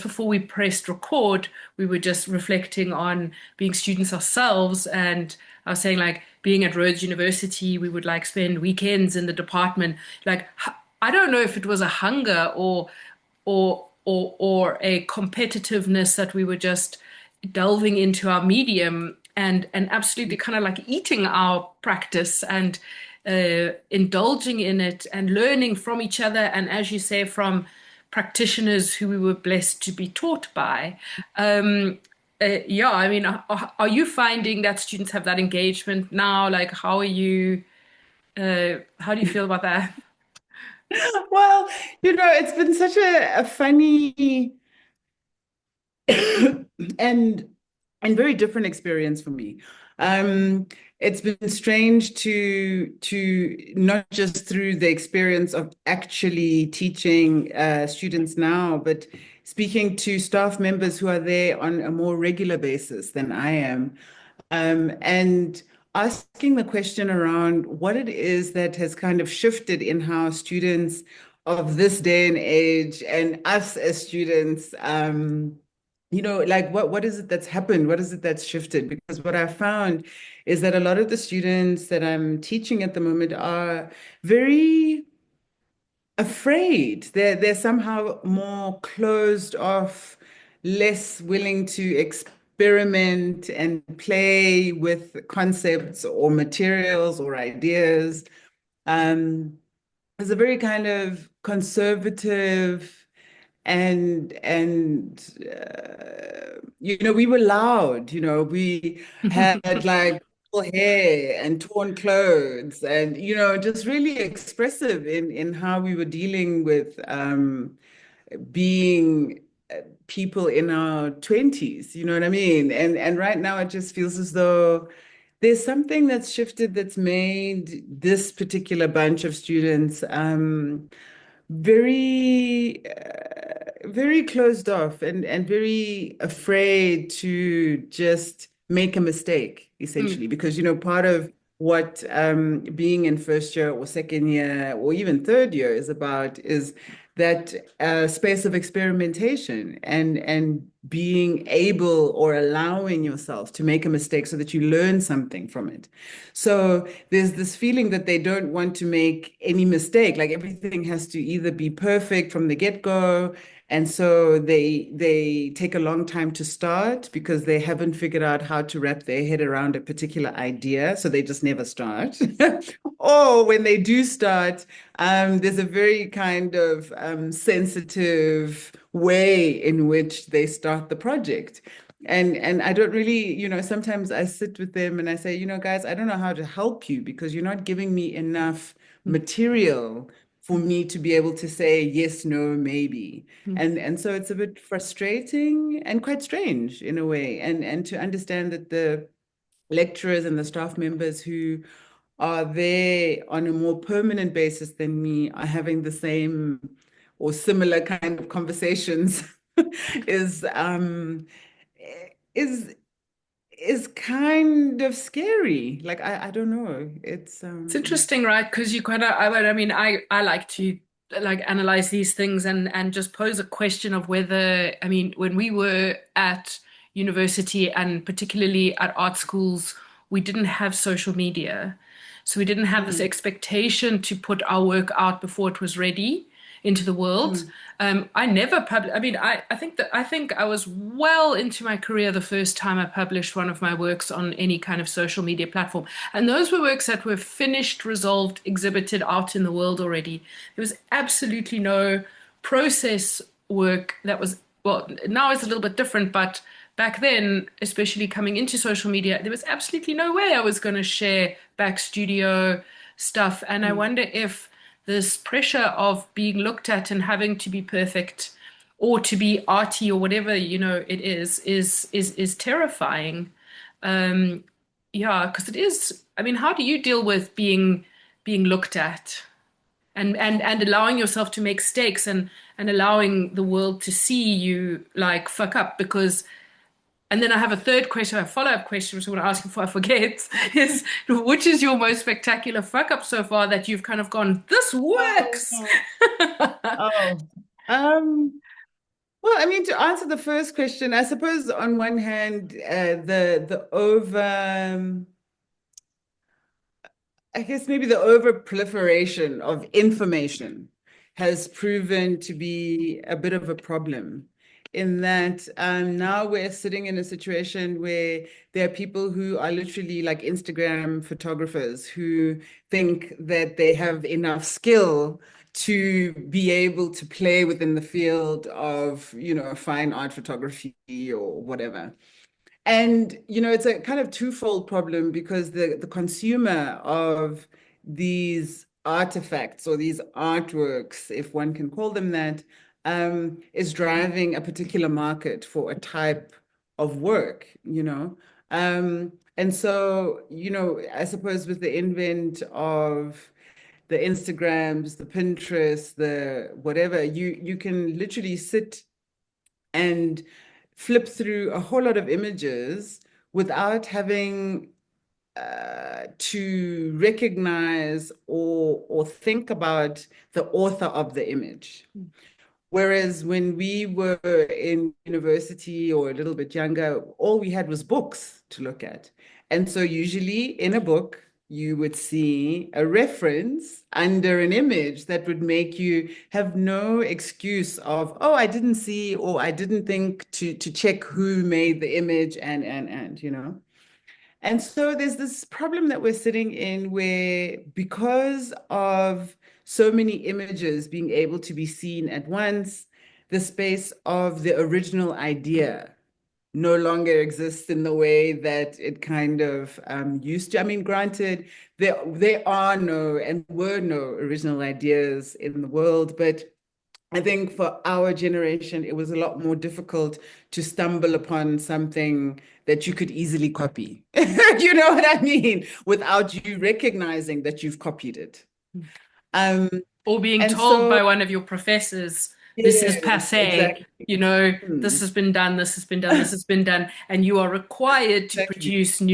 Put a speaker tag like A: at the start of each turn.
A: before we pressed record, we were just reflecting on being students ourselves. And I was saying, like, being at Rhodes University, we would like spend weekends in the department. Like, I don't know if it was a hunger or a competitiveness that we were just delving into our medium and absolutely kind of like eating our practice and indulging in it and learning from each other, and as you say, from practitioners who we were blessed to be taught by. Yeah, I mean, are you finding that students have that engagement now? Like, how are you? How do you feel about that?
B: Well, it's been such a funny and very different experience for me. Um, it's been strange to not just through the experience of actually teaching students now, but speaking to staff members who are there on a more regular basis than I am, and asking the question around what it is that has kind of shifted in how students of this day and age and us as students, like what is it that's happened? What is it that's shifted? Because what I found is that a lot of the students that I'm teaching at the moment are very afraid. They're somehow more closed off, less willing to experiment and play with concepts or materials or ideas. Um, it's a very kind of conservative and we were loud, we had like full hair and torn clothes and just really expressive in how we were dealing with being people in our 20s, you know what I mean? And right now it just feels as though there's something that's shifted that's made this particular bunch of students very closed off and very afraid to just make a mistake, essentially, because part of what being in first year or second year or even third year is about is that space of experimentation and being able or allowing yourself to make a mistake so that you learn something from it. So there's this feeling that they don't want to make any mistake, like everything has to either be perfect from the get-go. And so they take a long time to start because they haven't figured out how to wrap their head around a particular idea. So they just never start. Or when they do start, there's a very kind of sensitive way in which they start the project. And I don't really, sometimes I sit with them and I say, guys, I don't know how to help you because you're not giving me enough material for me to be able to say yes, no, maybe. And so it's a bit frustrating and quite strange in a way. And to understand that the lecturers and the staff members who are there on a more permanent basis than me are having the same or similar kind of conversations is is is kind of scary. Like I don't know. It's
A: It's interesting, right? Because you kind of, I mean, I like to like analyze these things and just pose a question of whether, I mean, when we were at university and particularly at art schools, we didn't have social media. So we didn't have this
B: mm,
A: expectation to put our work out before it was ready into the world.
B: mm,
A: I never published. I mean, I think I was well into my career the first time I published one of my works on any kind of social media platform, and those were works that were finished, resolved, exhibited out in the world already. There was absolutely no process work that was, well, now it's a little bit different, but back then, especially coming into social media, there was absolutely no way I was going to share back studio stuff. And I
B: mm.
A: wonder if this pressure of being looked at and having to be perfect or to be arty or whatever, it is terrifying. Um, yeah, because it is. I mean, how do you deal with being looked at and allowing yourself to make mistakes and allowing the world to see you like fuck up? Because and then I have a third question, a follow-up question, which I want to ask you before I forget, is which is your most spectacular fuck up so far that you've kind of gone, this
B: Oh,
A: works?
B: no. Oh. Um, Well, I mean, to answer the first question, I suppose on one hand, the over I guess maybe the over proliferation of information has proven to be a bit of a problem in that now we're sitting in a situation where there are people who are literally like Instagram photographers who think that they have enough skill to be able to play within the field of, fine art photography or whatever. And it's a kind of twofold problem because the consumer of these artifacts or these artworks, if one can call them that, is driving a particular market for a type of work. And so, I suppose with the invent of the Instagrams, the Pinterest, the whatever, you can literally sit and flip through a whole lot of images without having to recognize or think about the author of the image. Whereas when we were in university or a little bit younger, all we had was books to look at. And so usually in a book, you would see a reference under an image that would make you have no excuse of, oh, I didn't see or I didn't think to check who made the image and. And so there's this problem that we're sitting in where because of so many images being able to be seen at once, the space of the original idea no longer exists in the way that it kind of used to. I mean, granted, there are no and were no original ideas in the world, but I think for our generation, it was a lot more difficult to stumble upon something that you could easily copy. You know what I mean? Without you recognizing that you've copied it. Um,
A: Or being
B: and
A: told
B: so,
A: by one of your professors, this is
B: yes,
A: passé,
B: exactly.
A: this
B: Hmm,
A: has been done, this has been done, this has been done, and you are required to
B: exactly.
A: produce new